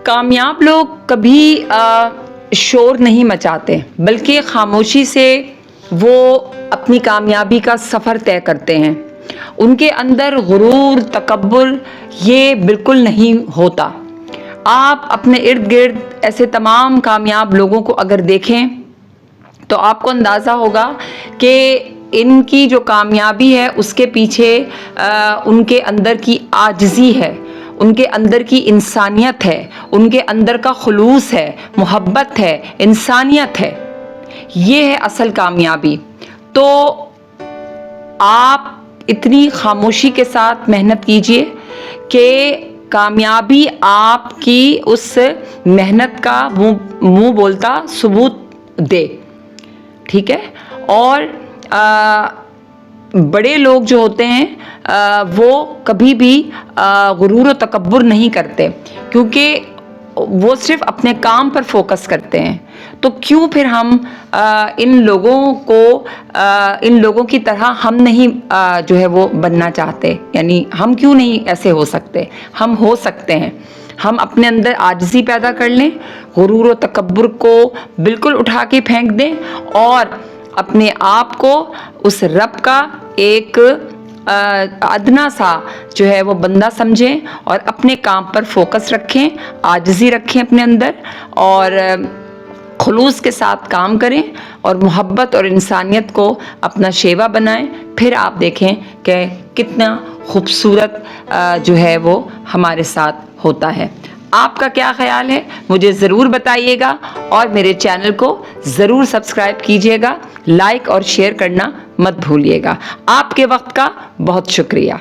کامیاب لوگ کبھی شور نہیں مچاتے، بلکہ خاموشی سے وہ اپنی کامیابی کا سفر طے کرتے ہیں۔ ان کے اندر غرور، تکبر یہ بالکل نہیں ہوتا۔ آپ اپنے ارد گرد ایسے تمام کامیاب لوگوں کو اگر دیکھیں تو آپ کو اندازہ ہوگا کہ ان کی جو کامیابی ہے اس کے پیچھے ان کے اندر کی عاجزی ہے، ان کے اندر کی انسانیت ہے، ان کے اندر کا خلوص ہے، محبت ہے، انسانیت ہے۔ یہ ہے اصل کامیابی۔ تو آپ اتنی خاموشی کے ساتھ محنت کیجئے کہ کامیابی آپ کی اس محنت کا منہ بولتا ثبوت دے، ٹھیک ہے؟ اور بڑے لوگ جو ہوتے ہیں وہ کبھی بھی غرور و تکبر نہیں کرتے، کیونکہ وہ صرف اپنے کام پر فوکس کرتے ہیں۔ تو کیوں پھر ہم ان لوگوں کی طرح ہم نہیں جو ہے وہ بننا چاہتے؟ یعنی ہم کیوں نہیں ایسے ہو سکتے؟ ہم ہو سکتے ہیں۔ ہم اپنے اندر عاجزی پیدا کر لیں، غرور و تکبر کو بالکل اٹھا کے پھینک دیں، اور اپنے آپ کو اس رب کا ایک ادنا سا جو ہے وہ بندہ سمجھیں، اور اپنے کام پر فوکس رکھیں، عاجزی رکھیں اپنے اندر، اور خلوص کے ساتھ کام کریں، اور محبت اور انسانیت کو اپنا شیوا بنائیں۔ پھر آپ دیکھیں کہ کتنا خوبصورت جو ہے وہ ہمارے ساتھ ہوتا ہے۔ آپ کا کیا خیال ہے؟ مجھے ضرور بتائیے گا، اور میرے چینل کو ضرور سبسکرائب کیجیے گا، لائک اور شیئر کرنا مت بھولیے گا۔ آپ کے وقت کا بہت شکریہ۔